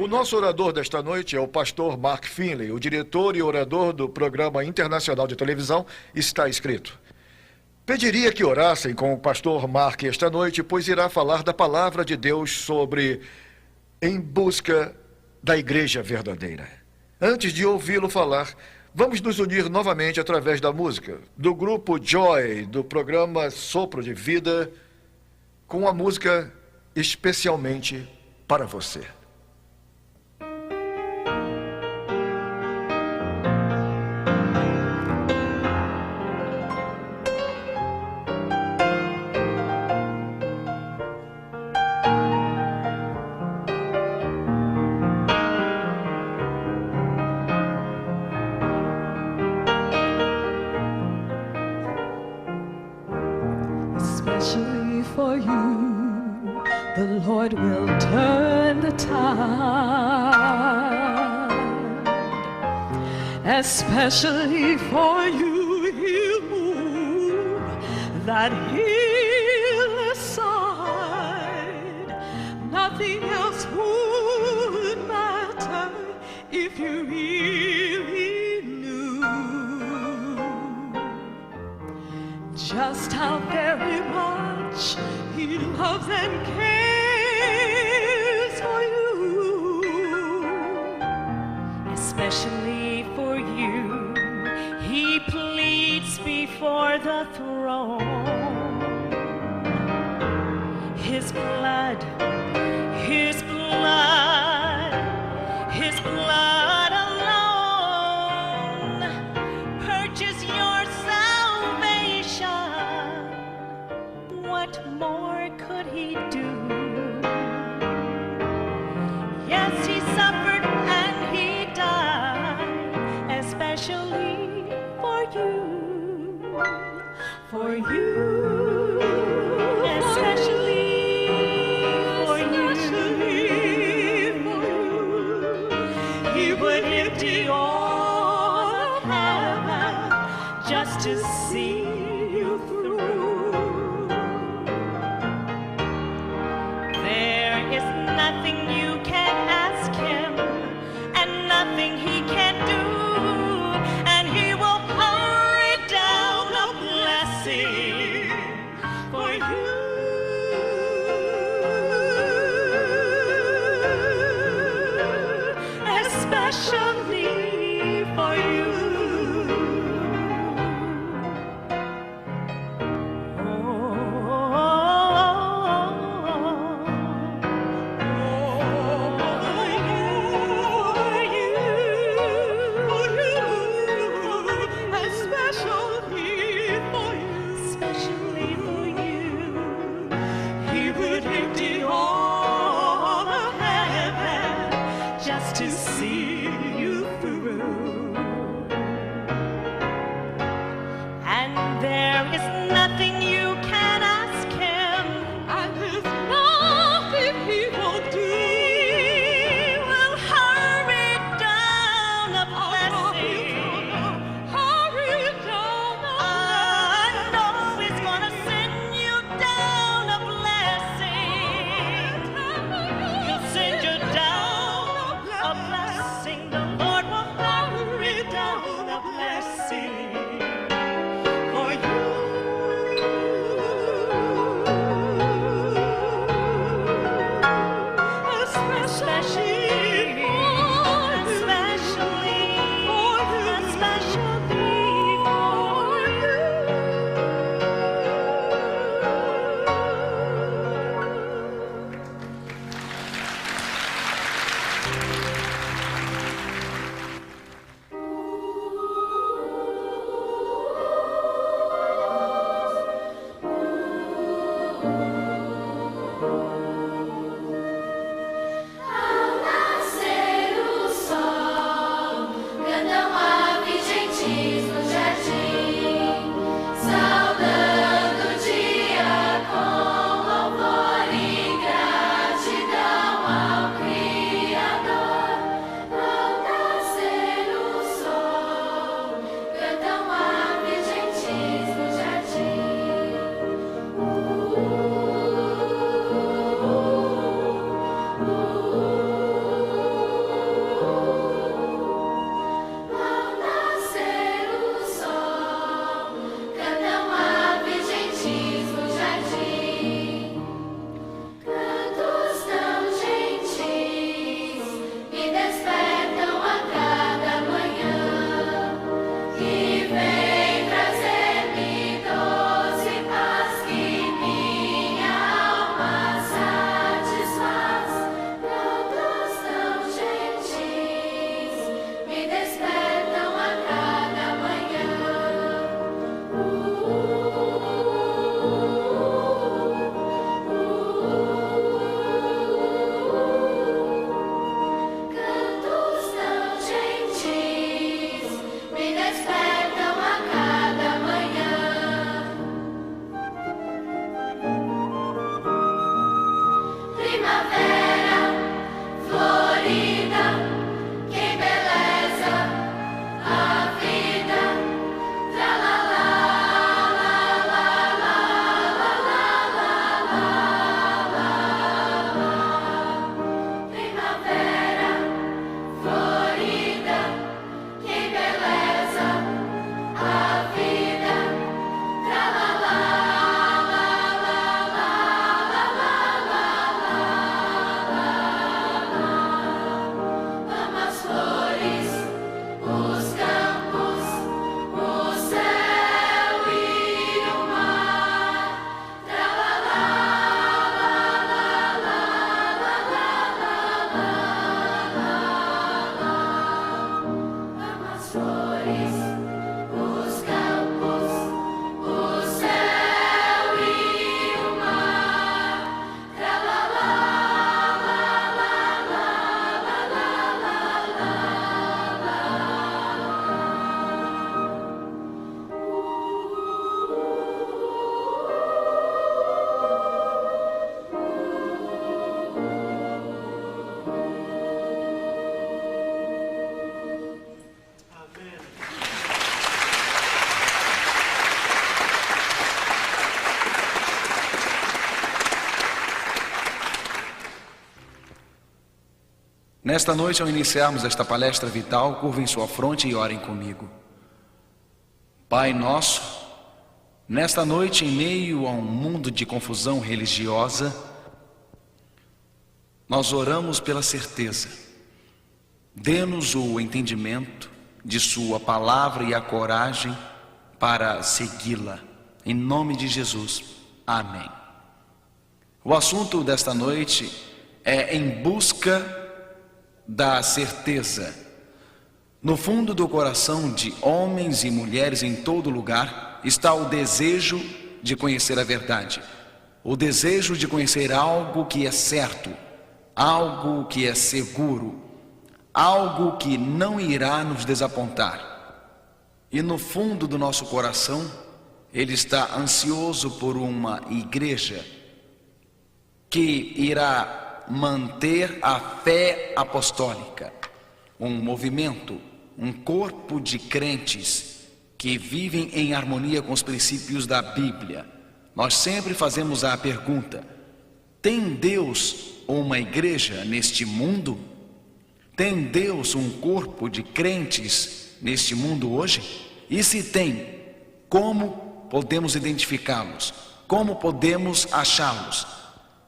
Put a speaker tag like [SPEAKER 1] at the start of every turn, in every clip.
[SPEAKER 1] O nosso orador desta noite é o pastor Mark Finley, o diretor e orador do Programa Internacional de Televisão Está Escrito. Pediria que orassem com o pastor Mark esta noite, pois irá falar da palavra de Deus sobre Em Busca da Igreja Verdadeira. Antes de ouvi-lo falar, vamos nos unir novamente através da música, do grupo Joy, do programa Sopro de Vida, com a música Especialmente para Você.
[SPEAKER 2] Especially for you, the Lord will turn the tide. Especially for you, He'll move that hill aside. Nothing else would matter if you really knew just how very much He loves and cares for you.
[SPEAKER 3] Especially for you, He pleads before the throne. His blood, His blood, His blood alone purchased your salvation. What more could He do? Yes, He suffered and He died, especially for you, for you, especially for you. He would empty all of heaven just to see you through. There is nothing you can ask Him and nothing He can't do, and He will hurry down a blessing for you. Especially for you. Especially for you, He would empty all of heaven just to see you through. And there is nothing you can ask Him,
[SPEAKER 2] And there's nothing He won't do.
[SPEAKER 3] He will hurry down a blessing.
[SPEAKER 2] Hurry down
[SPEAKER 3] I know He's gonna send you down a blessing. He'll send you down a blessing. The Lord will hurry down a blessing for you.
[SPEAKER 4] Nesta noite, ao iniciarmos esta palestra vital, curvem sua fronte e orem comigo. Pai nosso, nesta noite, em meio a um mundo de confusão religiosa, nós oramos pela certeza. Dê-nos o entendimento de sua palavra e a coragem para segui-la. Em nome de Jesus. Amém. O assunto desta noite é em busca da certeza. No fundo do coração de homens e mulheres em todo lugar está o desejo de conhecer a verdade. O desejo de conhecer algo que é certo, algo que é seguro, algo que não irá nos desapontar. E no fundo do nosso coração, ele está ansioso por uma igreja que irá manter a fé apostólica, um movimento, um corpo de crentes que vivem em harmonia com os princípios da Bíblia. Nós sempre fazemos a pergunta: tem Deus uma igreja neste mundo? Tem Deus um corpo de crentes neste mundo hoje? E se tem, como podemos identificá-los? Como podemos achá-los?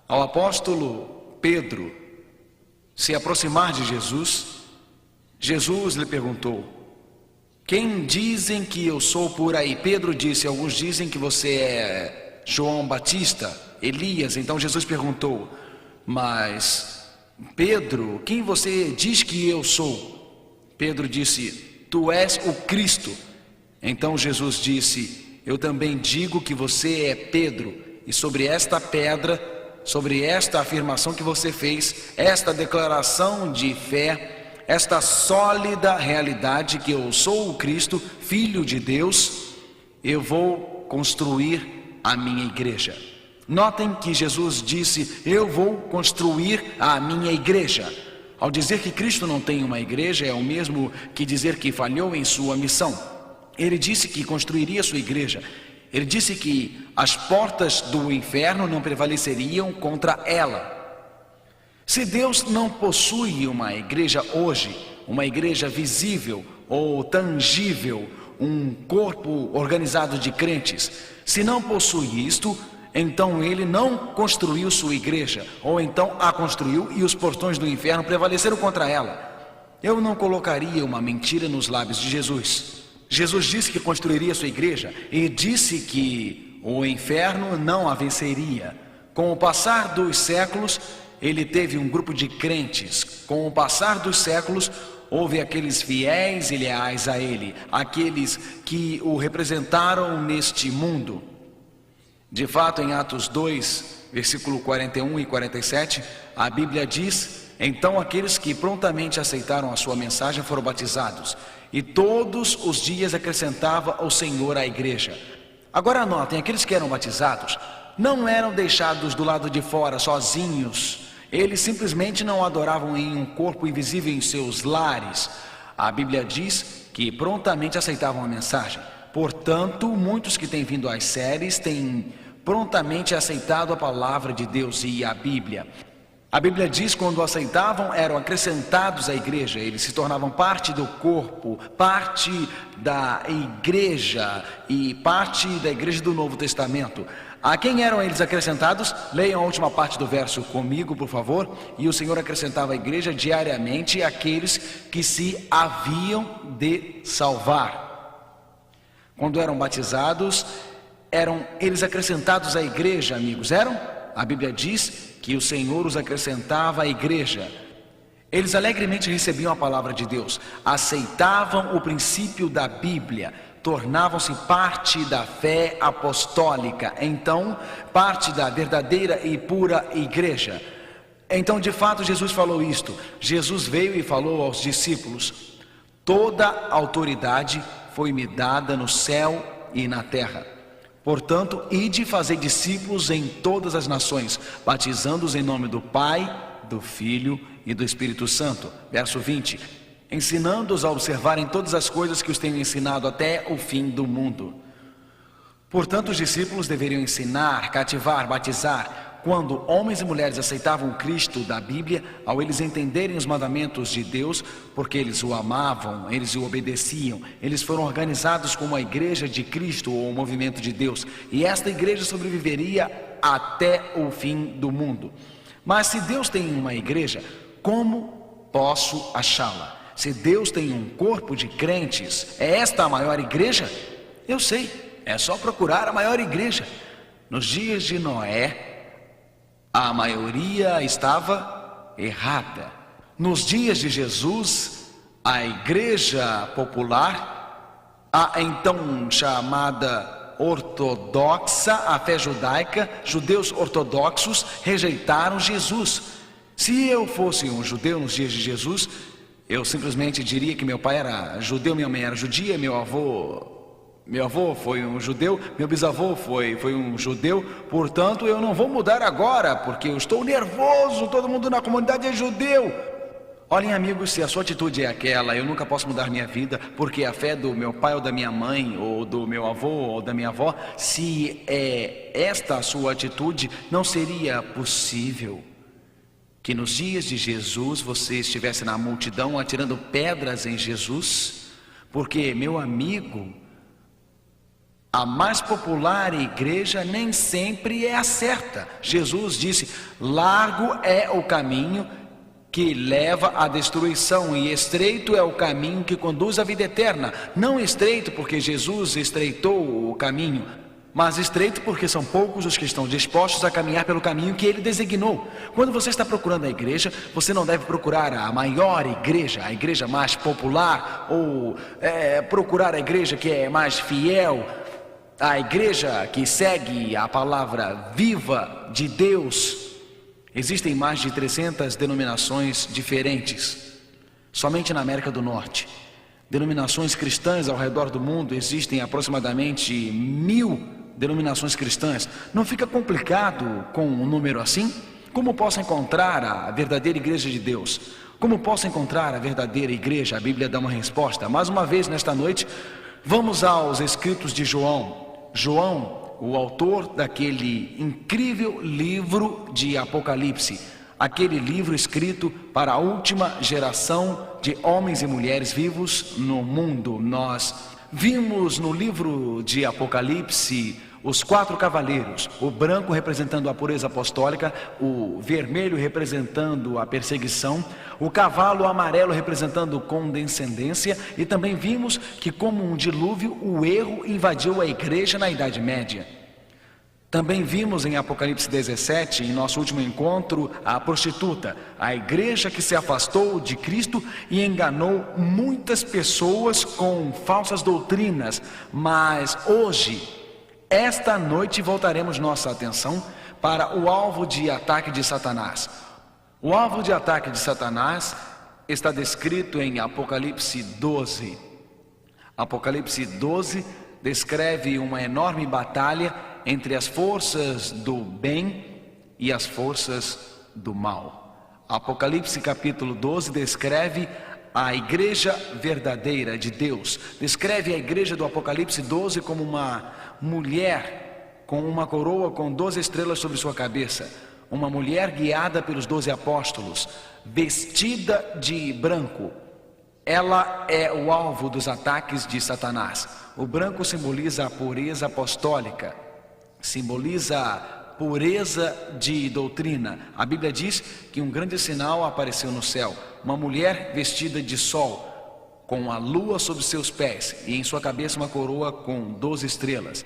[SPEAKER 4] Ao apóstolo Pedro se aproximar de Jesus, Jesus lhe perguntou: quem dizem que eu sou por aí? Pedro disse: alguns dizem que você é João Batista, Elias. Então Jesus perguntou: mas Pedro, quem você diz que eu sou? Pedro disse: tu és o Cristo. Então Jesus disse: eu também digo que você é Pedro, e sobre esta pedra, sobre esta afirmação que você fez, esta declaração de fé, esta sólida realidade que eu sou o Cristo, Filho de Deus, eu vou construir a minha igreja. Notem que Jesus disse: eu vou construir a minha igreja. Ao dizer que Cristo não tem uma igreja, é o mesmo que dizer que falhou em sua missão. Ele disse que construiria sua igreja. Ele disse que as portas do inferno não prevaleceriam contra ela. Se Deus não possui uma igreja hoje, uma igreja visível ou tangível, um corpo organizado de crentes, se não possui isto, então ele não construiu sua igreja, ou então a construiu e os portões do inferno prevaleceram contra ela. Eu não colocaria uma mentira nos lábios de Jesus. Jesus disse que construiria sua igreja e disse que o inferno não a venceria. Com o passar dos séculos, ele teve um grupo de crentes. Com o passar dos séculos, houve aqueles fiéis e leais a ele, aqueles que o representaram neste mundo. De fato, em Atos 2, versículo 41 e 47, a Bíblia diz: então aqueles que prontamente aceitaram a sua mensagem foram batizados, e todos os dias acrescentava o Senhor à igreja. Agora notem, aqueles que eram batizados não eram deixados do lado de fora sozinhos. Eles simplesmente não adoravam em um corpo invisível em seus lares. A Bíblia diz que prontamente aceitavam a mensagem. Portanto, muitos que têm vindo às séries têm prontamente aceitado a palavra de Deus e a Bíblia. A Bíblia diz que quando aceitavam, eram acrescentados à igreja. Eles se tornavam parte do corpo, parte da igreja e parte da igreja do Novo Testamento. A quem eram eles acrescentados? Leiam a última parte do verso comigo, por favor. E o Senhor acrescentava à igreja diariamente aqueles que se haviam de salvar. Quando eram batizados, eram eles acrescentados à igreja, amigos. Eram? A Bíblia diz que o Senhor os acrescentava à igreja. Eles alegremente recebiam a palavra de Deus, aceitavam o princípio da Bíblia, tornavam-se parte da fé apostólica, então parte da verdadeira e pura igreja. Então, de fato, Jesus falou isto. Jesus veio e falou aos discípulos: toda autoridade foi-me dada no céu e na terra. Portanto, ide fazer discípulos em todas as nações, batizando-os em nome do Pai, do Filho e do Espírito Santo. Verso 20. Ensinando-os a observarem todas as coisas que os tenho ensinado até o fim do mundo. Portanto, os discípulos deveriam ensinar, cativar, batizar. quando homens e mulheres aceitavam o Cristo da Bíblia, ao eles entenderem os mandamentos de Deus, porque eles o amavam, eles o obedeciam, eles foram organizados como a igreja de Cristo ou o movimento de Deus, e esta igreja sobreviveria até o fim do mundo. Mas se Deus tem uma igreja, como posso achá-la? Se Deus tem um corpo de crentes, é esta a maior igreja? Eu sei, é só procurar a maior igreja. Nos dias de Noé, a maioria estava errada. Nos dias de Jesus, a igreja popular, a então chamada ortodoxa, a fé judaica, judeus ortodoxos rejeitaram Jesus. Se eu fosse um judeu nos dias de Jesus, eu simplesmente diria que meu pai era judeu, minha mãe era judia, meu avô foi um judeu, meu bisavô foi um judeu, portanto eu não vou mudar agora, porque eu estou nervoso, todo mundo na comunidade é judeu. Olhem, amigos, se a sua atitude é aquela, eu nunca posso mudar minha vida, porque a fé do meu pai ou da minha mãe, ou do meu avô ou da minha avó, se é esta a sua atitude, não seria possível que nos dias de Jesus você estivesse na multidão atirando pedras em Jesus, porque, meu amigo, a mais popular igreja nem sempre é a certa. Jesus disse: largo é o caminho que leva à destruição e estreito é o caminho que conduz à vida eterna. Não estreito porque Jesus estreitou o caminho, mas estreito porque são poucos os que estão dispostos a caminhar pelo caminho que Ele designou. Quando você está procurando a igreja, você não deve procurar a maior igreja, a igreja mais popular, ou procurar a igreja que é mais fiel, a igreja que segue a palavra viva de Deus. Existem mais de 300 denominações diferentes, somente na América do Norte. Denominações cristãs ao redor do mundo, existem aproximadamente 1000 denominações cristãs. Não fica complicado com um número assim? Como posso encontrar a verdadeira igreja de Deus? Como posso encontrar a verdadeira igreja? A Bíblia dá uma resposta. Mais uma vez nesta noite, vamos aos escritos de João. João, o autor daquele incrível livro de Apocalipse, aquele livro escrito para a última geração de homens e mulheres vivos no mundo. Nós vimos no livro de Apocalipse os 4 cavaleiros, o branco representando a pureza apostólica, o vermelho representando a perseguição, o cavalo amarelo representando condescendência, e também vimos que, como um dilúvio, o erro invadiu a igreja na Idade Média. Também vimos em Apocalipse 17, em nosso último encontro, a prostituta, a igreja que se afastou de Cristo e enganou muitas pessoas com falsas doutrinas. Mas hoje, esta noite, voltaremos nossa atenção para o alvo de ataque de Satanás. O alvo de ataque de Satanás está descrito em Apocalipse 12. Apocalipse 12 descreve uma enorme batalha entre as forças do bem e as forças do mal. Apocalipse capítulo 12 descreve a igreja verdadeira de Deus. Descreve a igreja do Apocalipse 12 como uma mulher com uma coroa com 12 estrelas sobre sua cabeça. Uma mulher guiada pelos 12 apóstolos, vestida de branco. Ela é o alvo dos ataques de Satanás. O branco simboliza a pureza apostólica, simboliza a pureza de doutrina. A Bíblia diz que um grande sinal apareceu no céu: uma mulher vestida de sol, com a lua sob seus pés, e em sua cabeça uma coroa com 12 estrelas.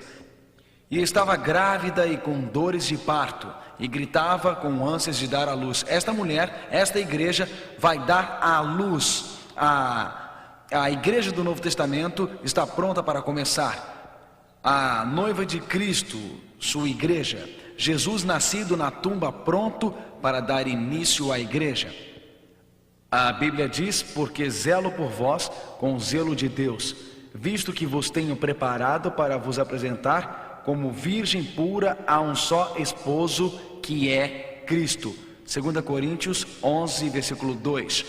[SPEAKER 4] E estava grávida e com dores de parto, e gritava com ânsias de dar à luz. Esta mulher, esta igreja, vai dar à luz. A igreja do Novo Testamento está pronta para começar. A noiva de Cristo, sua igreja. Jesus nascido na tumba, pronto para dar início à igreja. A Bíblia diz: porque zelo por vós com o zelo de Deus, visto que vos tenho preparado para vos apresentar como virgem pura a um só esposo, que é Cristo. 2 Coríntios 11, versículo 2.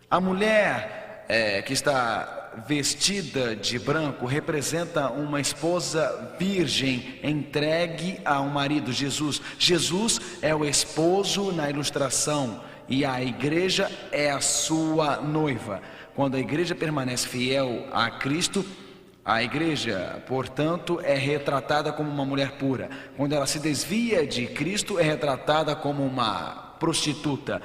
[SPEAKER 4] A mulher que está vestida de branco representa uma esposa virgem entregue a um marido, Jesus. Jesus é o esposo na ilustração e a igreja é a sua noiva. Quando a igreja permanece fiel a Cristo, a igreja, portanto, é retratada como uma mulher pura. Quando ela se desvia de Cristo, é retratada como uma prostituta.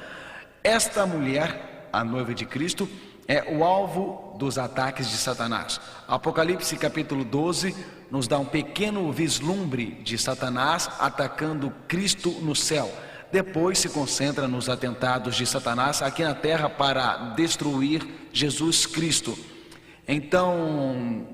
[SPEAKER 4] Esta mulher, a noiva de Cristo, é o alvo dos ataques de Satanás. Apocalipse capítulo 12 nos dá um pequeno vislumbre de Satanás atacando Cristo no céu. Depois se concentra nos atentados de Satanás aqui na terra para destruir Jesus Cristo. Então,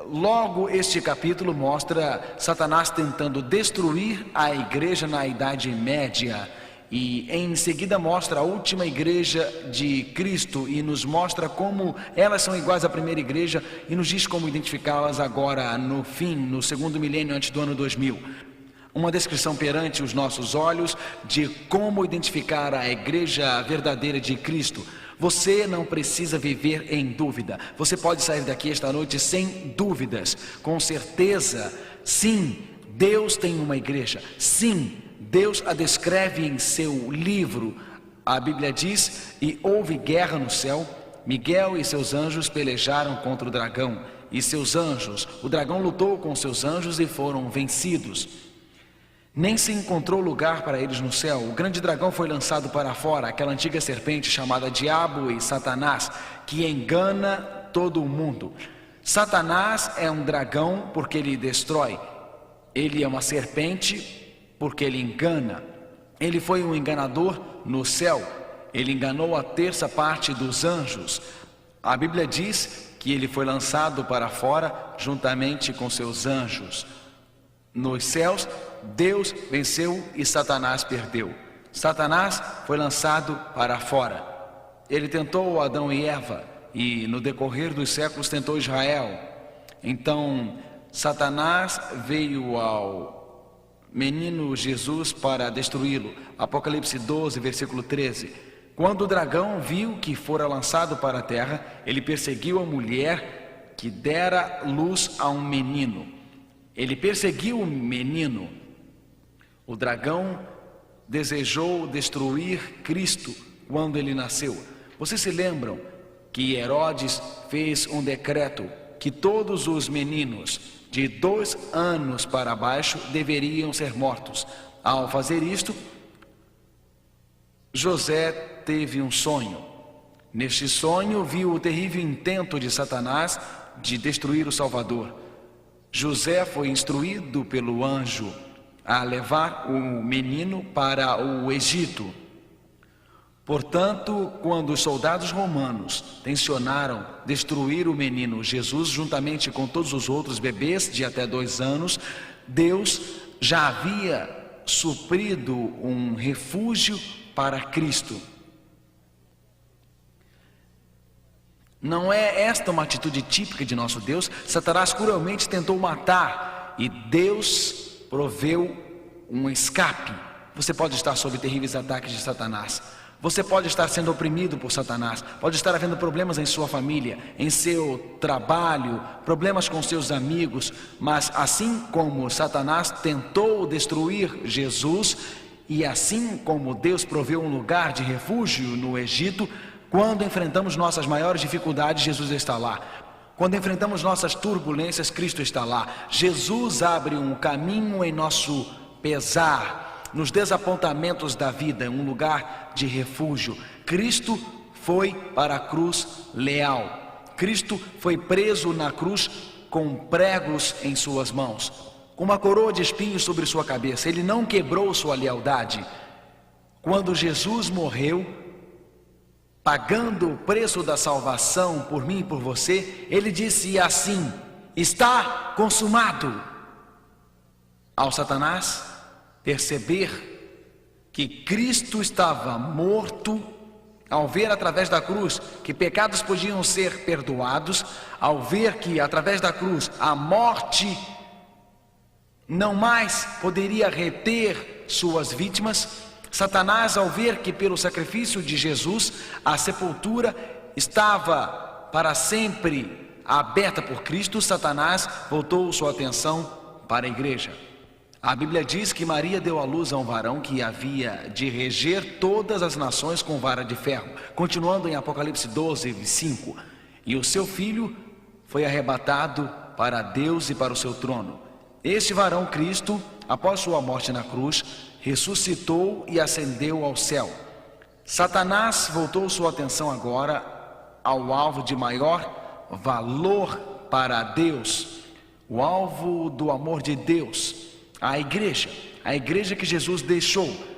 [SPEAKER 4] logo este capítulo mostra Satanás tentando destruir a igreja na Idade Média. E em seguida mostra a última igreja de Cristo e nos mostra como elas são iguais à primeira igreja e nos diz como identificá-las agora no fim, no segundo milênio antes do ano 2000. Uma descrição perante os nossos olhos de como identificar a igreja verdadeira de Cristo. Você não precisa viver em dúvida. Você pode sair daqui esta noite sem dúvidas. Com certeza, sim, Deus tem uma igreja. Sim, Deus a descreve em seu livro. A Bíblia diz: e houve guerra no céu, Miguel e seus anjos pelejaram contra o dragão e seus anjos. O dragão lutou com seus anjos e foram vencidos. Nem se encontrou lugar para eles no céu. O grande dragão foi lançado para fora, aquela antiga serpente chamada Diabo e Satanás, que engana todo o mundo. Satanás é um dragão porque ele destrói. Ele é uma serpente porque ele engana. Ele foi um enganador no céu. Ele enganou a terça parte dos anjos. A Bíblia diz que ele foi lançado para fora juntamente com seus anjos. Nos céus, Deus venceu e Satanás perdeu. Satanás foi lançado para fora. Ele tentou Adão e Eva e no decorrer dos séculos tentou Israel. Então, Satanás veio ao menino Jesus para destruí-lo. Apocalipse 12, versículo 13. Quando o dragão viu que fora lançado para a terra, ele perseguiu a mulher que dera luz a um menino. Ele perseguiu o menino. O dragão desejou destruir Cristo quando ele nasceu. Vocês se lembram que Herodes fez um decreto que todos os meninos de 2 anos para baixo deveriam ser mortos. Ao fazer isto, José teve um sonho. Neste sonho viu o terrível intento de Satanás de destruir o Salvador. José foi instruído pelo anjo a levar o menino para o Egito. Portanto, quando os soldados romanos tensionaram destruir o menino Jesus juntamente com todos os outros bebês de até 2 anos, Deus já havia suprido um refúgio para Cristo. Não é esta uma atitude típica de nosso Deus? Satanás cruelmente tentou matar e Deus proveu um escape. Você pode estar sob terríveis ataques de Satanás. Você pode estar sendo oprimido por Satanás. Pode estar havendo problemas em sua família, em seu trabalho, problemas com seus amigos. Mas assim como Satanás tentou destruir Jesus, e assim como Deus proveu um lugar de refúgio no Egito, quando enfrentamos nossas maiores dificuldades, Jesus está lá. Quando enfrentamos nossas turbulências, Cristo está lá. Jesus abre um caminho em nosso pesar, nos desapontamentos da vida, um lugar de refúgio. Cristo foi para a cruz leal. Cristo foi preso na cruz com pregos em suas mãos, com uma coroa de espinhos sobre sua cabeça. Ele não quebrou sua lealdade. Quando Jesus morreu, pagando o preço da salvação por mim e por você, ele disse assim: está consumado. Ao Satanás perceber que Cristo estava morto, ao ver através da cruz que pecados podiam ser perdoados, ao ver que através da cruz a morte não mais poderia reter suas vítimas, Satanás, ao ver que pelo sacrifício de Jesus a sepultura estava para sempre aberta por Cristo, Satanás voltou sua atenção para a igreja. A Bíblia diz que Maria deu à luz a um varão que havia de reger todas as nações com vara de ferro, continuando em Apocalipse 12:5. E o seu filho foi arrebatado para Deus e para o seu trono. Este varão, Cristo, após sua morte na cruz, ressuscitou e ascendeu ao céu. Satanás voltou sua atenção agora ao alvo de maior valor para Deus, o alvo do amor de Deus, a igreja que Jesus deixou.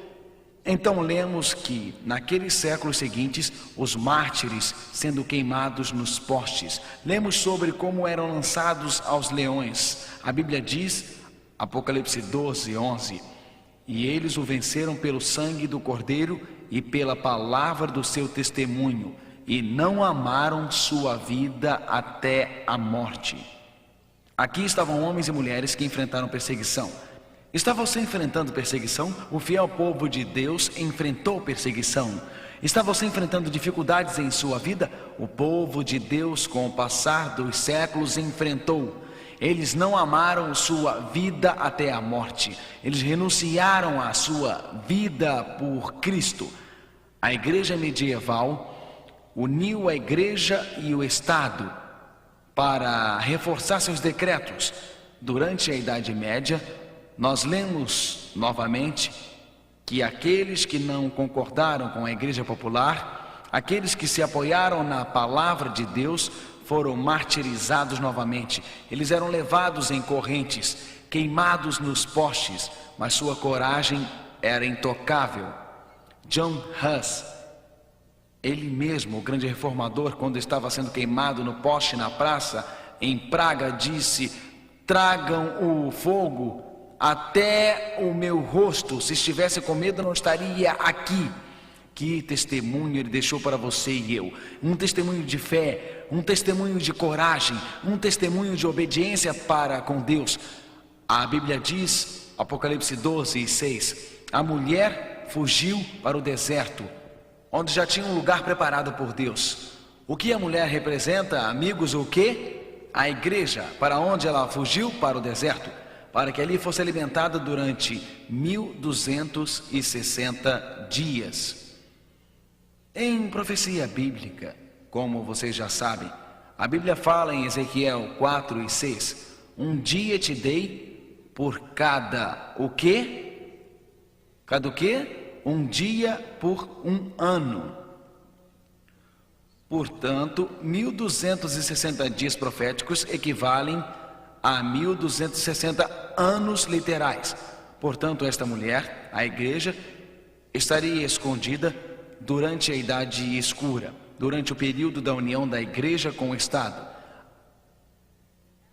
[SPEAKER 4] Então lemos que naqueles séculos seguintes, os mártires sendo queimados nos postes. Lemos sobre como eram lançados aos leões. A Bíblia diz, Apocalipse 12:11, e eles o venceram pelo sangue do Cordeiro e pela palavra do seu testemunho, e não amaram sua vida até a morte. Aqui estavam homens e mulheres que enfrentaram perseguição. Está você enfrentando perseguição? O fiel povo de Deus enfrentou perseguição. Está você enfrentando dificuldades em sua vida? O povo de Deus, com o passar dos séculos, enfrentou. Eles não amaram sua vida até a morte. Eles renunciaram à sua vida por Cristo. A igreja medieval uniu a igreja e o Estado para reforçar seus decretos. Durante a Idade Média, nós lemos novamente que aqueles que não concordaram com a igreja popular, aqueles que se apoiaram na palavra de Deus, foram martirizados novamente. Eles eram levados em correntes, queimados nos postes, mas sua coragem era intocável. John Huss, ele mesmo, o grande reformador, quando estava sendo queimado no poste na praça em Praga, disse: tragam o fogo até o meu rosto, se estivesse com medo eu não estaria aqui. Que testemunho ele deixou para você e eu, um testemunho de fé, um testemunho de coragem, um testemunho de obediência para com Deus. A Bíblia diz, Apocalipse 12:6, a mulher fugiu para o deserto, onde já tinha um lugar preparado por Deus. O que a mulher representa, amigos? O que? A igreja. Para onde ela fugiu? Para o deserto, para que ali fosse alimentada durante 1260 dias. Em profecia bíblica, como vocês já sabem, a Bíblia fala em Ezequiel 4:6, um dia te dei por cada o quê? Cada o quê? Um dia por um ano. Portanto, 1260 dias proféticos equivalem a 1260 anos literais. Portanto, esta mulher, a igreja, estaria escondida durante a Idade Escura, durante o período da união da igreja com o Estado.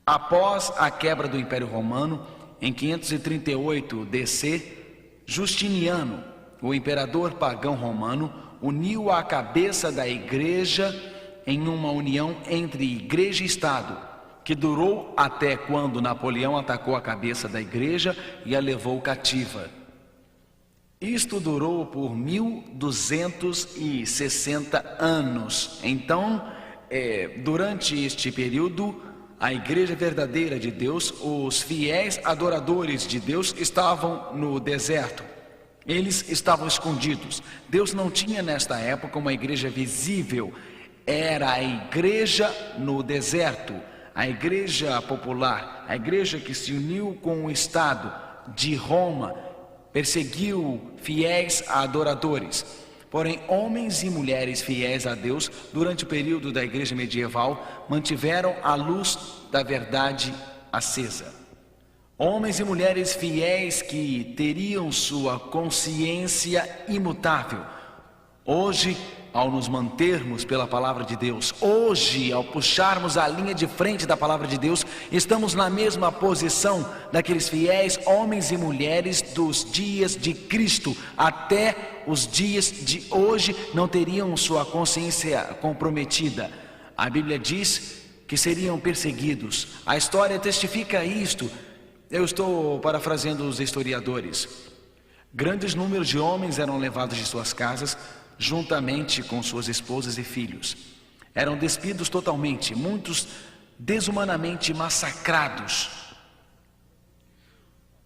[SPEAKER 4] Após a quebra do Império Romano, em 538 DC, Justiniano, o imperador pagão romano, uniu a cabeça da igreja em uma união entre igreja e Estado, que durou até quando Napoleão atacou a cabeça da igreja e a levou cativa. Isto durou por 1260 anos. Então, durante este período, a igreja verdadeira de Deus, os fiéis adoradores de Deus, estavam no deserto. Eles estavam escondidos. Deus não tinha nesta época uma igreja visível. Era a igreja no deserto, a igreja popular, a igreja que se uniu com o Estado de Roma, perseguiu fiéis adoradores. Porém, homens e mulheres fiéis a Deus, durante o período da igreja medieval, mantiveram a luz da verdade acesa. Homens e mulheres fiéis que teriam sua consciência imutável. Hoje, ao nos mantermos pela palavra de Deus, hoje, ao puxarmos a linha de frente da palavra de Deus, estamos na mesma posição daqueles fiéis homens e mulheres dos dias de Cristo. Até os dias de hoje não teriam sua consciência comprometida. A Bíblia diz que seriam perseguidos. A história testifica isto. Eu estou parafraseando os historiadores. Grandes números de homens eram levados de suas casas, juntamente com suas esposas e filhos. Eram despidos totalmente, muitos desumanamente massacrados.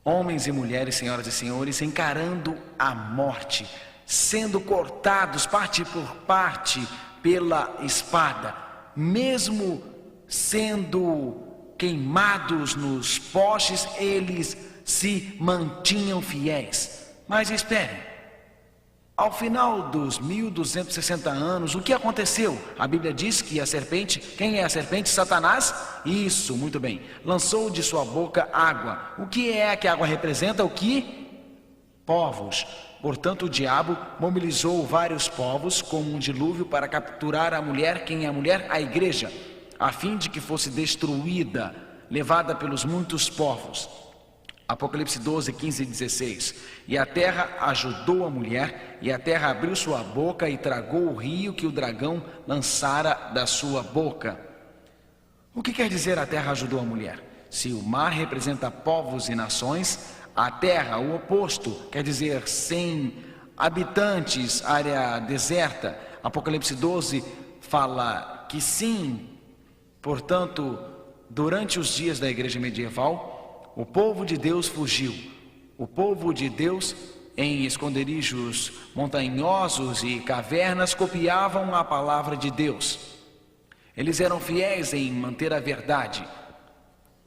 [SPEAKER 4] Homens e mulheres, senhoras e senhores, encarando a morte, sendo cortados parte por parte pela espada, mesmo sendo queimados nos postes, eles se mantinham fiéis. Mas esperem, ao final dos 1260 anos, o que aconteceu? A Bíblia diz que a serpente, quem é a serpente? Satanás? Isso, muito bem. Lançou de sua boca água. O que é que a água representa? O que? Povos. Portanto, o diabo mobilizou vários povos como um dilúvio para capturar a mulher. Quem é a mulher? A igreja, a fim de que fosse destruída, levada pelos muitos povos. Apocalipse 12, 15 e 16. E a terra ajudou a mulher, e a terra abriu sua boca e tragou o rio que o dragão lançara da sua boca. O que quer dizer a terra ajudou a mulher? Se o mar representa povos e nações, a terra, o oposto, quer dizer sem habitantes, área deserta. Apocalipse 12 fala que sim. Portanto, durante os dias da igreja medieval, o povo de Deus fugiu. O povo de Deus, em esconderijos montanhosos e cavernas, copiavam a palavra de Deus. Eles eram fiéis em manter a verdade.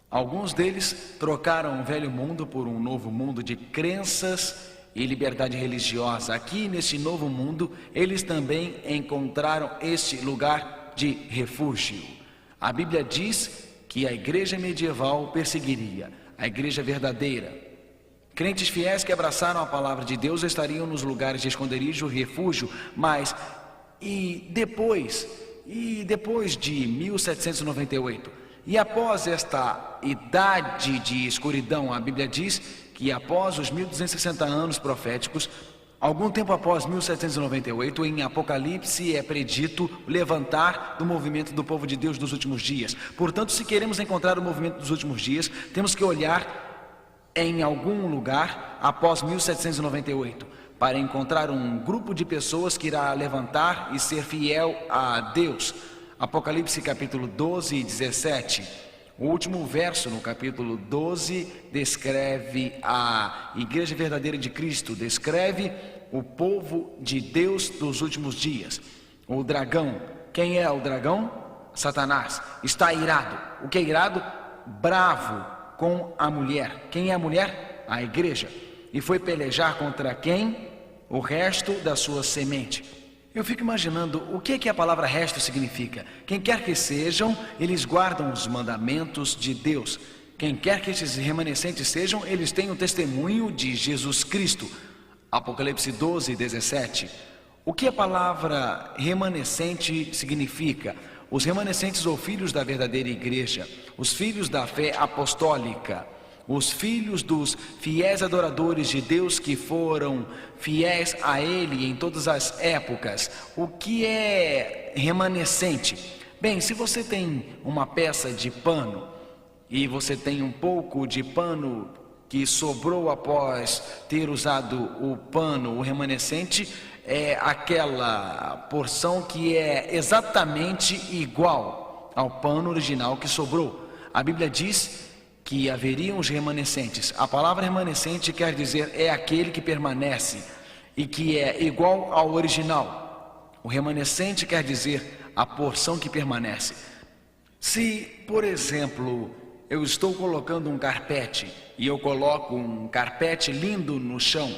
[SPEAKER 4] Alguns deles trocaram o velho mundo por um novo mundo de crenças e liberdade religiosa. Aqui, neste novo mundo, eles também encontraram este lugar de refúgio. A Bíblia diz que a igreja medieval perseguiria a igreja verdadeira. Crentes fiéis que abraçaram a palavra de Deus estariam nos lugares de esconderijo, refúgio, mas depois de 1798, e após esta idade de escuridão, a Bíblia diz que após os 1260 anos proféticos, algum tempo após 1798, em Apocalipse é predito o levantar do movimento do povo de Deus dos últimos dias. Portanto, se queremos encontrar o movimento dos últimos dias, temos que olhar em algum lugar após 1798, para encontrar um grupo de pessoas que irá levantar e ser fiel a Deus. Apocalipse capítulo 12 e 17. O último verso no capítulo 12 descreve a igreja verdadeira de Cristo, descreve o povo de Deus dos últimos dias. O dragão, quem é o dragão? Satanás, está irado. O que é irado? Bravo com a mulher. Quem é a mulher? A igreja. E foi pelejar contra quem? O resto da sua semente. Eu fico imaginando o que a palavra resto significa. Quem quer que sejam, eles guardam os mandamentos de Deus. Quem quer que esses remanescentes sejam, eles têm o testemunho de Jesus Cristo. Apocalipse 12, 17. O que a palavra remanescente significa? Os remanescentes ou filhos da verdadeira igreja, os filhos da fé apostólica, os filhos dos fiéis adoradores de Deus que foram fiéis a Ele em todas as épocas. O que é remanescente? Bem, se você tem uma peça de pano e você tem um pouco de pano que sobrou após ter usado o pano, o remanescente é aquela porção que é exatamente igual ao pano original que sobrou. A Bíblia diz que haveriam os remanescentes. A palavra remanescente quer dizer é aquele que permanece e que é igual ao original. O remanescente quer dizer a porção que permanece. Se, por exemplo, eu estou colocando um carpete e eu coloco um carpete lindo no chão,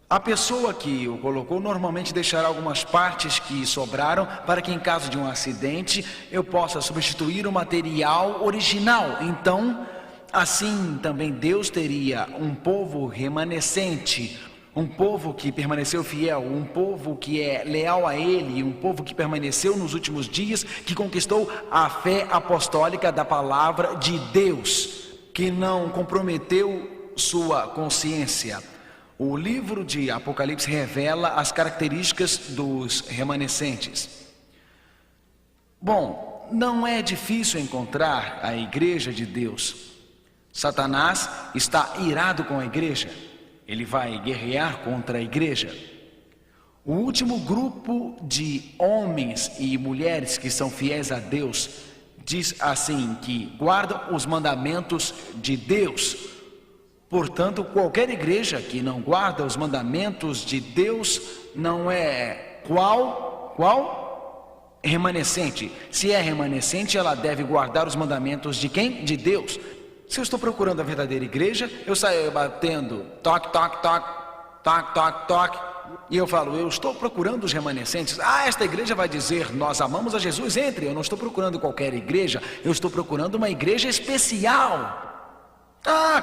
[SPEAKER 4] a pessoa que o colocou normalmente deixará algumas partes que sobraram para que em caso de um acidente eu possa substituir o material original. Então, assim também Deus teria um povo remanescente, um povo que permaneceu fiel, um povo que é leal a Ele, um povo que permaneceu nos últimos dias, que conquistou a fé apostólica da palavra de Deus, que não comprometeu sua consciência. O livro de Apocalipse revela as características dos remanescentes. Bom, não é difícil encontrar a igreja de Deus. Satanás está irado com a igreja. Ele vai guerrear contra a igreja. O último grupo de homens e mulheres que são fiéis a Deus diz assim, que guardam os mandamentos de Deus. Portanto, qualquer igreja que não guarda os mandamentos de Deus não é qual? Remanescente. Se é remanescente, ela deve guardar os mandamentos de quem? De Deus. Se eu estou procurando a verdadeira igreja, eu saio batendo toque, toque, toque, toque, toque, toque, e eu falo, eu estou procurando os remanescentes. Esta igreja vai dizer, nós amamos a Jesus, entre. Eu não estou procurando qualquer igreja, eu estou procurando uma igreja especial.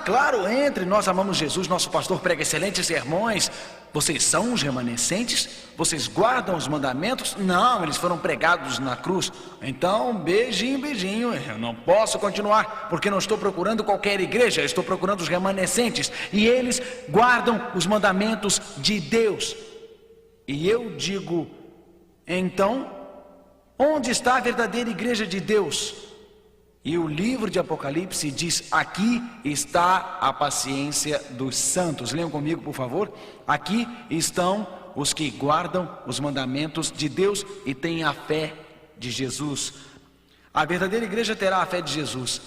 [SPEAKER 4] Claro, entre, nós amamos Jesus, nosso pastor prega excelentes sermões. Vocês são os remanescentes? Vocês guardam os mandamentos? Não, eles foram pregados na cruz. Então, beijinho, beijinho, eu não posso continuar, porque não estou procurando qualquer igreja, eu estou procurando os remanescentes, e eles guardam os mandamentos de Deus. E eu digo, então, onde está a verdadeira igreja de Deus? E o livro de Apocalipse diz, aqui está a paciência dos santos. Leiam comigo, por favor. Aqui estão os que guardam os mandamentos de Deus e têm a fé de Jesus. A verdadeira igreja terá a fé de Jesus.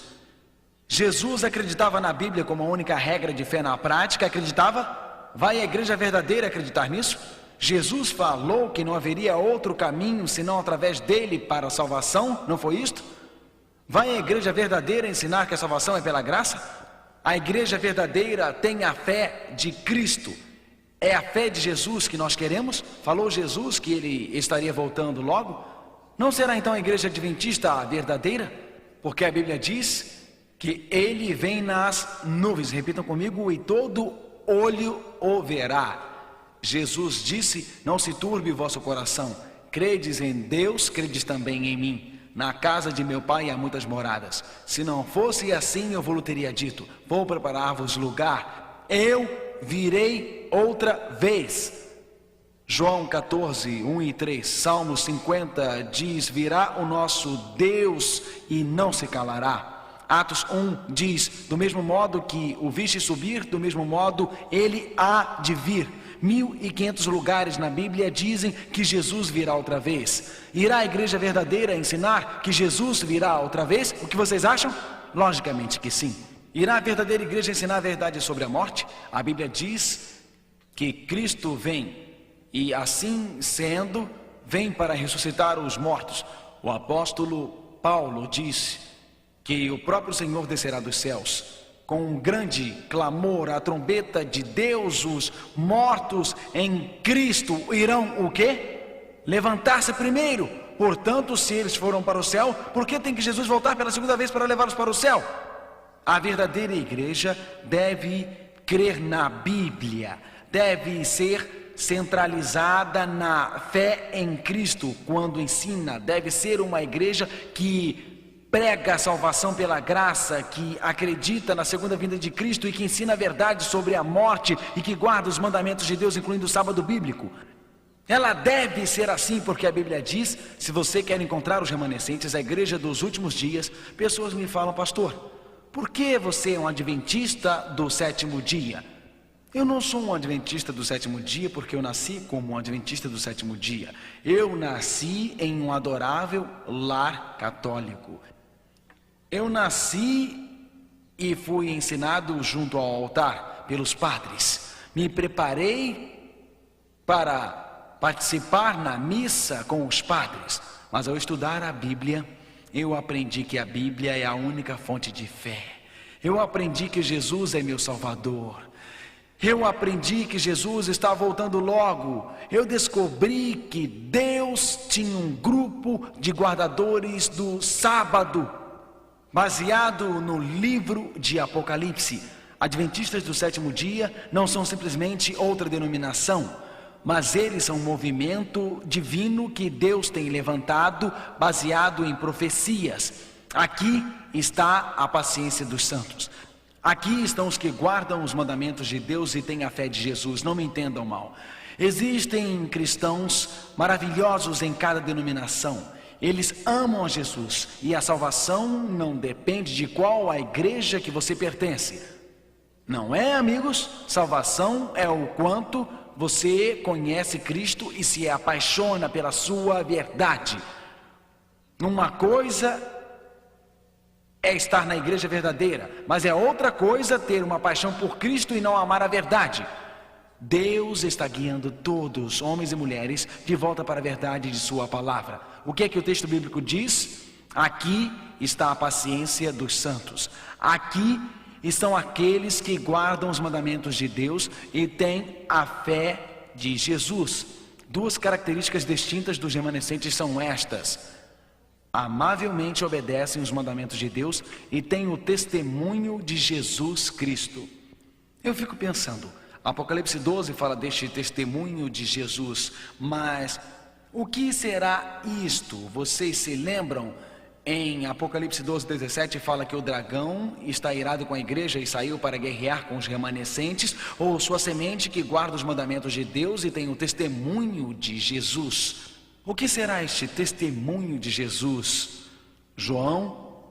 [SPEAKER 4] Jesus acreditava na Bíblia como a única regra de fé na prática. Acreditava? Vai a igreja verdadeira acreditar nisso? Jesus falou que não haveria outro caminho senão através dele para a salvação. Não foi isto? Vai a igreja verdadeira ensinar que a salvação é pela graça? A igreja verdadeira tem a fé de Cristo. É a fé de Jesus que nós queremos? Falou Jesus que ele estaria voltando logo? Não será então a igreja adventista a verdadeira? Porque a Bíblia diz que ele vem nas nuvens. Repitam comigo, e todo olho o verá. Jesus disse, não se turbe o vosso coração. Credes em Deus, credes também em mim. Na casa de meu pai há muitas moradas. Se não fosse assim, eu vos teria dito, vou preparar-vos lugar. Eu virei outra vez. João 14, 1 e 3, Salmo 50 diz, virá o nosso Deus e não se calará. Atos 1 diz, do mesmo modo que o viste subir, do mesmo modo ele há de vir. 1.500 lugares na Bíblia dizem que Jesus virá outra vez. Irá a igreja verdadeira ensinar que Jesus virá outra vez? O que vocês acham? Logicamente que sim. Irá a verdadeira igreja ensinar a verdade sobre a morte? A Bíblia diz que Cristo vem, e assim sendo, vem para ressuscitar os mortos. O apóstolo Paulo disse que o próprio Senhor descerá dos céus. Com um grande clamor, a trombeta de Deus, os mortos em Cristo irão o quê? Levantar-se primeiro. Portanto, se eles foram para o céu, por que tem que Jesus voltar pela segunda vez para levá-los para o céu? A verdadeira igreja deve crer na Bíblia, deve ser centralizada na fé em Cristo quando ensina, deve ser uma igreja que prega a salvação pela graça, que acredita na segunda vinda de Cristo e que ensina a verdade sobre a morte e que guarda os mandamentos de Deus, incluindo o sábado bíblico. Ela deve ser assim porque a Bíblia diz, se você quer encontrar os remanescentes, a igreja dos últimos dias, pessoas me falam, pastor, por que você é um adventista do sétimo dia? Eu não sou um adventista do sétimo dia porque eu nasci como um adventista do sétimo dia. Eu nasci em um adorável lar católico. Eu nasci e fui ensinado junto ao altar pelos padres. Me preparei para participar na missa com os padres. Mas ao estudar a Bíblia, eu aprendi que a Bíblia é a única fonte de fé. Eu aprendi que Jesus é meu Salvador. Eu aprendi que Jesus está voltando logo. Eu descobri que Deus tinha um grupo de guardadores do sábado, baseado no livro de Apocalipse. Adventistas do sétimo dia não são simplesmente outra denominação, mas eles são um movimento divino que Deus tem levantado, baseado em profecias. Aqui está a paciência dos santos. Aqui estão os que guardam os mandamentos de Deus e têm a fé de Jesus. Não me entendam mal. Existem cristãos maravilhosos em cada denominação. Eles amam a Jesus e a salvação não depende de qual a igreja que você pertence. Não é, amigos? Salvação é o quanto você conhece Cristo e se apaixona pela sua verdade. Uma coisa é estar na igreja verdadeira, mas é outra coisa ter uma paixão por Cristo e não amar a verdade. Deus está guiando todos, homens e mulheres, de volta para a verdade de sua palavra. O que é que o texto bíblico diz? Aqui está a paciência dos santos. Aqui estão aqueles que guardam os mandamentos de Deus e têm a fé de Jesus. Duas características distintas dos remanescentes são estas: amavelmente obedecem os mandamentos de Deus e têm o testemunho de Jesus Cristo. Eu fico pensando, Apocalipse 12 fala deste testemunho de Jesus, mas o que será isto? Vocês se lembram? Em Apocalipse 12, 17 fala que o dragão está irado com a igreja e saiu para guerrear com os remanescentes, ou sua semente que guarda os mandamentos de Deus e tem o testemunho de Jesus. O que será este testemunho de Jesus? João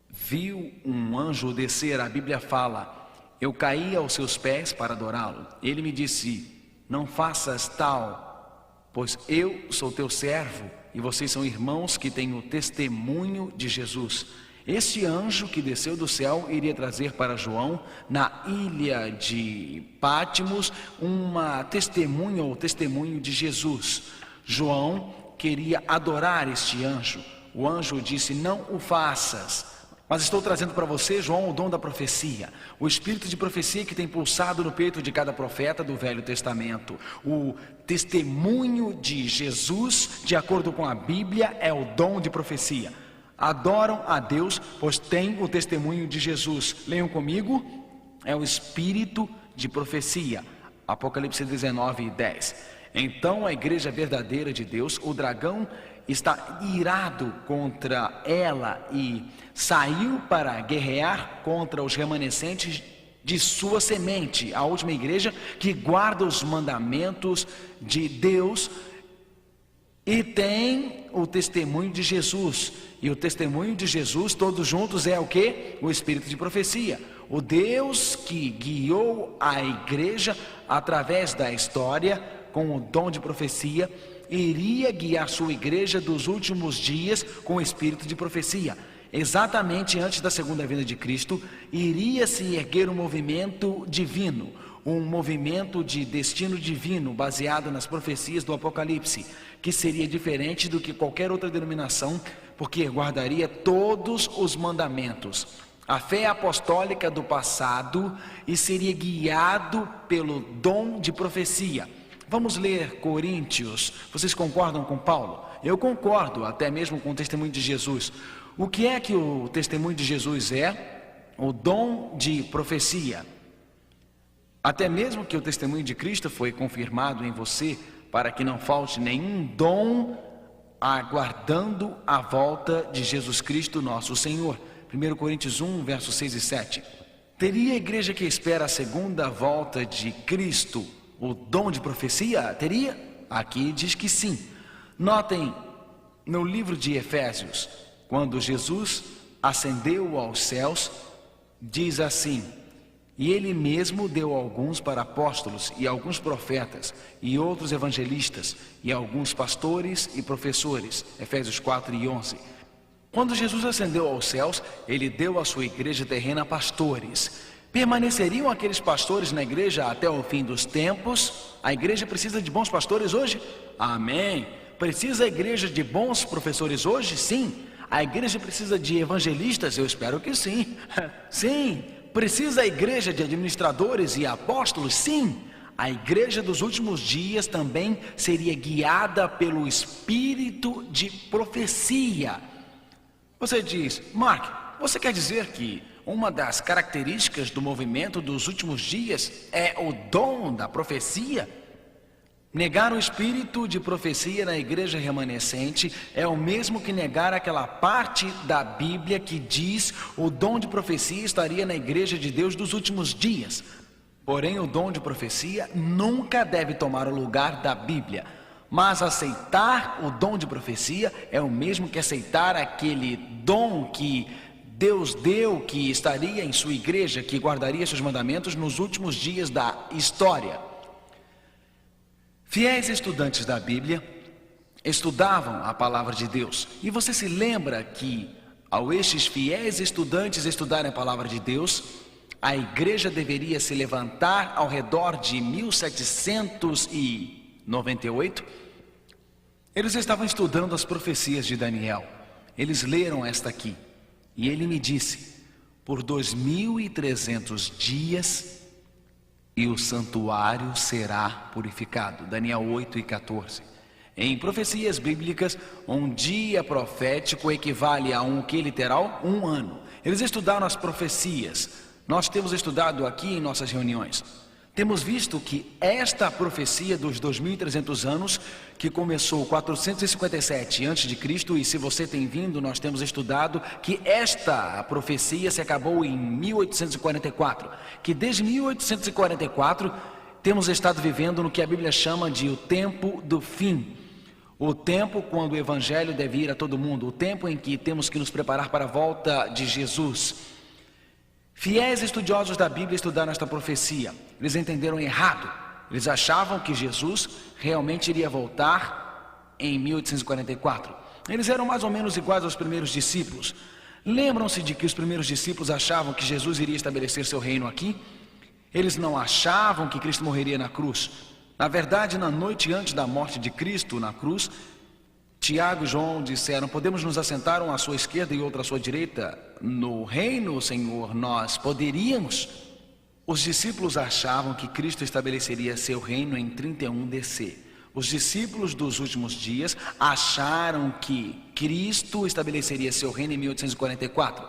[SPEAKER 4] viu um anjo descer, a Bíblia fala: eu caí aos seus pés para adorá-lo. Ele me disse: não faças tal, pois eu sou teu servo e vocês são irmãos que têm o testemunho de Jesus. Este anjo que desceu do céu iria trazer para João, na ilha de Pátimos, uma testemunha ou testemunho de Jesus. João queria adorar este anjo. O anjo disse: não o faças. Mas estou trazendo para você, João, o dom da profecia, o espírito de profecia que tem pulsado no peito de cada profeta do Velho Testamento. O testemunho de Jesus, de acordo com a Bíblia, é o dom de profecia. Adoram a Deus, pois têm o testemunho de Jesus. Leiam comigo, é o espírito de profecia. Apocalipse 19, 10. Então a igreja verdadeira de Deus, o dragão, está irado contra ela e saiu para guerrear contra os remanescentes de sua semente, a última igreja que guarda os mandamentos de Deus e tem o testemunho de Jesus. E o testemunho de Jesus, todos juntos, é o quê? O espírito de profecia. O Deus que guiou a igreja através da história com o dom de profecia, iria guiar sua igreja dos últimos dias com o espírito de profecia. Exatamente antes da segunda vinda de Cristo, iria se erguer um movimento divino, um movimento de destino divino baseado nas profecias do Apocalipse, que seria diferente do que qualquer outra denominação, porque guardaria todos os mandamentos, a fé apostólica do passado, e seria guiado pelo dom de profecia. Vamos ler Coríntios. Vocês concordam com Paulo? Eu concordo, até mesmo com o testemunho de Jesus. O que é que o testemunho de Jesus é? O dom de profecia. Até mesmo que o testemunho de Cristo foi confirmado em você, para que não falte nenhum dom, aguardando a volta de Jesus Cristo, nosso Senhor. 1 Coríntios 1, versos 6 e 7. Teria a igreja que espera a segunda volta de Cristo o dom de profecia? Teria? Aqui diz que sim. Notem no livro de Efésios, quando Jesus ascendeu aos céus, diz assim: e ele mesmo deu alguns para apóstolos, e alguns profetas, e outros evangelistas, e alguns pastores e professores. Efésios 4 e 11. Quando Jesus ascendeu aos céus, ele deu à sua igreja terrena pastores. Permaneceriam aqueles pastores na igreja até o fim dos tempos? A igreja precisa de bons pastores hoje? Amém. Precisa a igreja de bons professores hoje? Sim. A igreja precisa de evangelistas? Eu espero que sim. Sim. Precisa a igreja de administradores e apóstolos? Sim. A igreja dos últimos dias também seria guiada pelo espírito de profecia. Você diz: Mark, você quer dizer que uma das características do movimento dos últimos dias é o dom da profecia? Negar o espírito de profecia na igreja remanescente é o mesmo que negar aquela parte da Bíblia que diz o dom de profecia estaria na igreja de Deus dos últimos dias. Porém, o dom de profecia nunca deve tomar o lugar da Bíblia. Mas aceitar o dom de profecia é o mesmo que aceitar aquele dom que Deus deu, que estaria em sua igreja, que guardaria seus mandamentos nos últimos dias da história. Fiéis estudantes da Bíblia estudavam a palavra de Deus. E você se lembra que, ao estes fiéis estudantes estudarem a palavra de Deus, a igreja deveria se levantar ao redor de 1798? Eles estavam estudando as profecias de Daniel. Eles leram esta aqui. E ele me disse: por 2300 dias e o santuário será purificado. Daniel 8:14. Em profecias bíblicas, um dia profético equivale a um que literal? Um ano. Eles estudaram as profecias. Nós temos estudado aqui em nossas reuniões. Temos visto que esta profecia dos 2300 anos, que começou 457 a.C., e se você tem vindo, nós temos estudado que esta profecia se acabou em 1844, que desde 1844 temos estado vivendo no que a Bíblia chama de o tempo do fim. O tempo quando o Evangelho deve ir a todo mundo, o tempo em que temos que nos preparar para a volta de Jesus. Fiéis estudiosos da Bíblia estudaram esta profecia. Eles entenderam errado. Eles achavam que Jesus realmente iria voltar em 1844. Eles eram mais ou menos iguais aos primeiros discípulos. Lembram-se de que os primeiros discípulos achavam que Jesus iria estabelecer seu reino aqui? Eles não achavam que Cristo morreria na cruz. Na verdade, na noite antes da morte de Cristo na cruz, Tiago e João disseram: podemos nos assentar um à sua esquerda e outro à sua direita no reino, Senhor? Nós poderíamos. Os discípulos achavam que Cristo estabeleceria seu reino em 31 DC. Os discípulos dos últimos dias acharam que Cristo estabeleceria seu reino em 1844.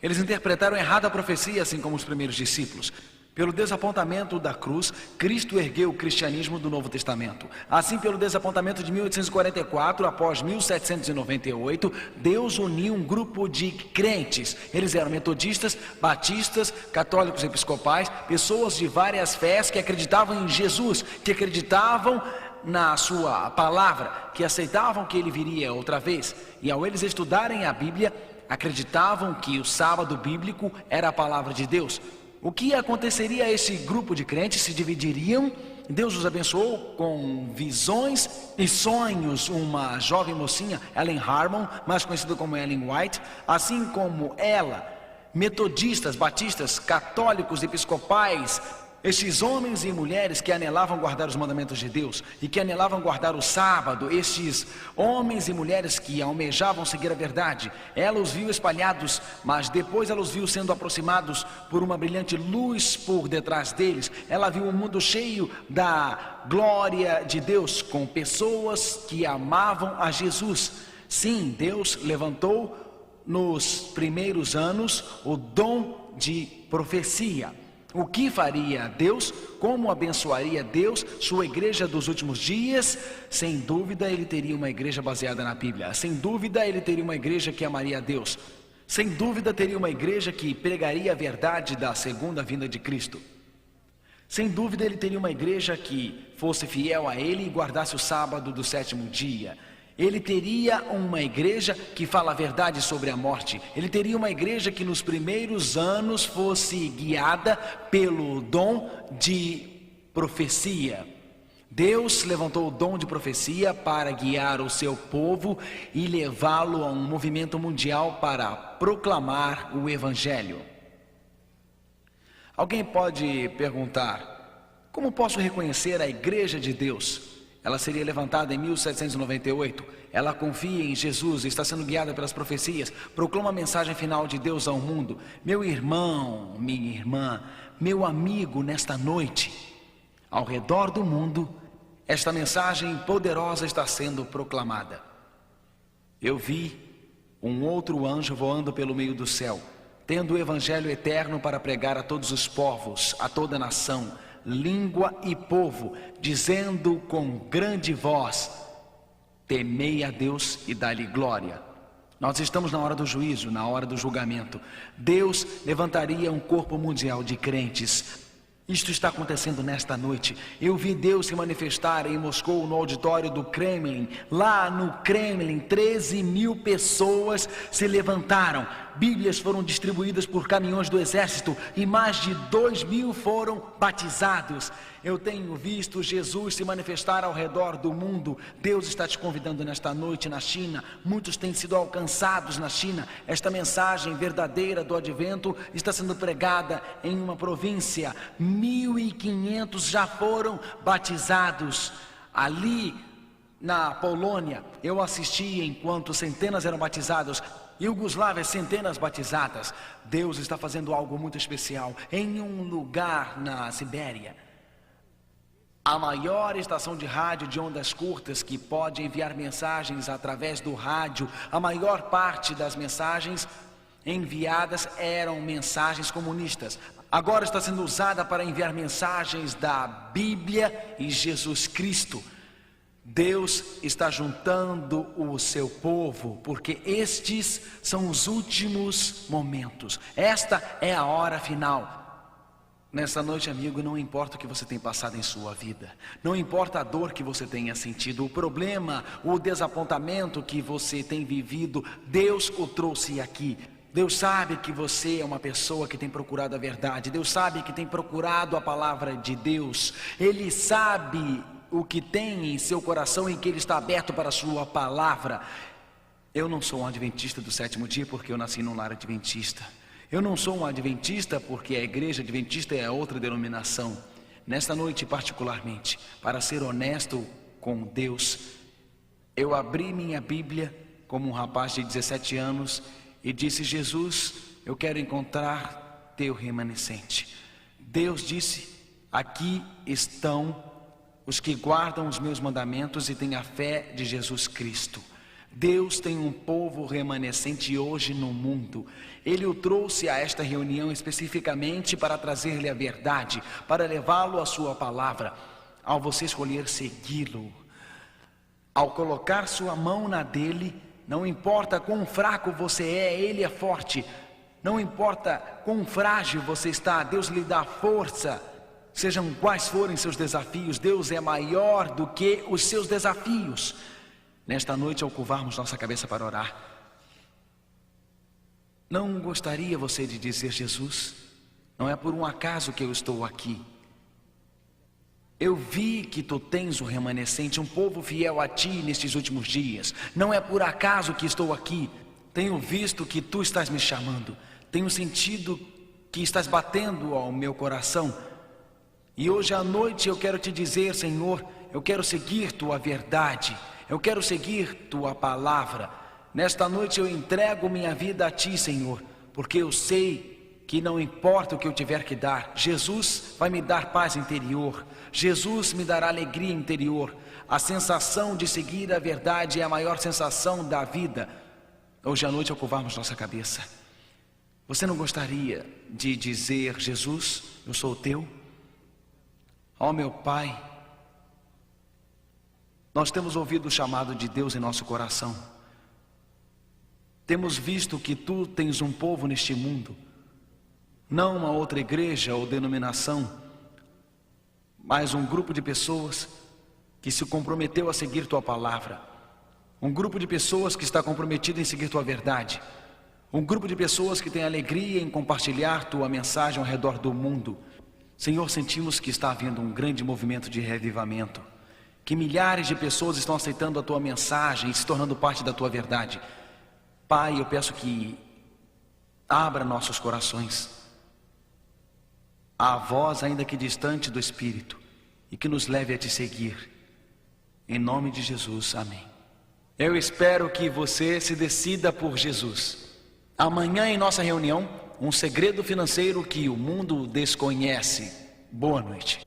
[SPEAKER 4] Eles interpretaram errado a profecia, assim como os primeiros discípulos. Pelo desapontamento da cruz, Cristo ergueu o cristianismo do Novo Testamento. Assim, pelo desapontamento de 1844, após 1798, Deus uniu um grupo de crentes. Eles eram metodistas, batistas, católicos episcopais, pessoas de várias fés que acreditavam em Jesus, que acreditavam na sua palavra, que aceitavam que ele viria outra vez. E ao eles estudarem a Bíblia, acreditavam que o sábado bíblico era a palavra de Deus. O que aconteceria a esse grupo de crentes? Se dividiriam. Deus os abençoou com visões e sonhos. Uma jovem mocinha, Ellen Harmon, mais conhecida como Ellen White, assim como ela, metodistas, batistas, católicos, episcopais, estes homens e mulheres que anelavam guardar os mandamentos de Deus e que anelavam guardar o sábado, estes homens e mulheres que almejavam seguir a verdade, ela os viu espalhados, mas depois ela os viu sendo aproximados por uma brilhante luz por detrás deles. Ela viu um mundo cheio da glória de Deus, com pessoas que amavam a Jesus. Sim, Deus levantou nos primeiros anos o dom de profecia. O que faria Deus? Como abençoaria Deus sua igreja dos últimos dias? Sem dúvida ele teria uma igreja baseada na Bíblia. Sem dúvida ele teria uma igreja que amaria a Deus. Sem dúvida teria uma igreja que pregaria a verdade da segunda vinda de Cristo. Sem dúvida ele teria uma igreja que fosse fiel a ele e guardasse o sábado do sétimo dia. Ele teria uma igreja que fala a verdade sobre a morte. Ele teria uma igreja que nos primeiros anos fosse guiada pelo dom de profecia. Deus levantou o dom de profecia para guiar o seu povo e levá-lo a um movimento mundial para proclamar o Evangelho. Alguém pode perguntar: como posso reconhecer a igreja de Deus? Ela seria levantada em 1798. Ela confia em Jesus, está sendo guiada pelas profecias, proclama a mensagem final de Deus ao mundo. Meu irmão, minha irmã, meu amigo, nesta noite, ao redor do mundo, esta mensagem poderosa está sendo proclamada. Eu vi um outro anjo voando pelo meio do céu, tendo o evangelho eterno para pregar a todos os povos, a toda nação, língua e povo, dizendo com grande voz: temei a Deus e dá-lhe glória. Nós estamos na hora do juízo, na hora do julgamento. Deus levantaria um corpo mundial de crentes. Isto está acontecendo nesta noite. Eu vi Deus se manifestar em Moscou, no auditório do Kremlin. Lá no Kremlin, 13 mil pessoas se levantaram. Bíblias foram distribuídas por caminhões do exército e mais de 2.000 foram batizados. Eu tenho visto Jesus se manifestar ao redor do mundo. Deus está te convidando nesta noite na China. Muitos têm sido alcançados na China. Esta mensagem verdadeira do advento está sendo pregada em uma província. 1.500 já foram batizados. Ali na Polônia, eu assisti enquanto centenas eram batizados. Iugoslávia, centenas batizadas. Deus está fazendo algo muito especial em um lugar na Sibéria. A maior estação de rádio de ondas curtas que pode enviar mensagens através do rádio, a maior parte das mensagens enviadas eram mensagens comunistas. Agora está sendo usada para enviar mensagens da Bíblia e Jesus Cristo. Deus está juntando o seu povo, porque estes são os últimos momentos. Esta é a hora final. Nessa noite, amigo, não importa o que você tem passado em sua vida, não importa a dor que você tenha sentido, o problema, o desapontamento que você tem vivido, Deus o trouxe aqui. Deus sabe que você é uma pessoa que tem procurado a verdade. Deus sabe que tem procurado a palavra de Deus. Ele sabe o que tem em seu coração e que Ele está aberto para a sua palavra. Eu não sou um adventista do sétimo dia porque eu nasci num lar adventista. Eu não sou um adventista porque a igreja adventista é outra denominação. Nesta noite particularmente, para ser honesto com Deus, eu abri minha Bíblia como um rapaz de 17 anos e disse: Jesus, eu quero encontrar teu remanescente. Deus disse: aqui estão os que guardam os meus mandamentos e têm a fé de Jesus Cristo. Deus tem um povo remanescente hoje no mundo. Ele o trouxe a esta reunião especificamente para trazer-lhe a verdade, para levá-lo à sua palavra. Ao você escolher segui-lo, ao colocar sua mão na dele, não importa quão fraco você é, ele é forte. Não importa quão frágil você está, Deus lhe dá força. Sejam quais forem seus desafios, Deus é maior do que os seus desafios. Nesta noite, ao curvarmos nossa cabeça para orar, não gostaria você de dizer: Jesus, não é por um acaso que eu estou aqui. Eu vi que tu tens um remanescente, um povo fiel a ti nestes últimos dias. Não é por acaso que estou aqui. Tenho visto que tu estás me chamando. Tenho sentido que estás batendo ao meu coração. E hoje à noite eu quero te dizer: Senhor, eu quero seguir tua verdade. Eu quero seguir tua palavra. Nesta noite eu entrego minha vida a ti, Senhor, porque eu sei que não importa o que eu tiver que dar, Jesus vai me dar paz interior. Jesus me dará alegria interior. A sensação de seguir a verdade é a maior sensação da vida. Hoje à noite, ao curvarmos nossa cabeça, você não gostaria de dizer: Jesus, eu sou teu? Ó meu Pai, nós temos ouvido o chamado de Deus em nosso coração. Temos visto que tu tens um povo neste mundo, não uma outra igreja ou denominação, mas um grupo de pessoas que se comprometeu a seguir tua palavra. Um grupo de pessoas que está comprometido em seguir tua verdade. Um grupo de pessoas que tem alegria em compartilhar tua mensagem ao redor do mundo. Senhor, sentimos que está havendo um grande movimento de revivamento, que milhares de pessoas estão aceitando a tua mensagem e se tornando parte da tua verdade. Pai, eu peço que abra nossos corações à voz, ainda que distante, do Espírito, e que nos leve a te seguir. Em nome de Jesus, amém. Eu espero que você se decida por Jesus. Amanhã em nossa reunião, um segredo financeiro que o mundo desconhece. Boa noite.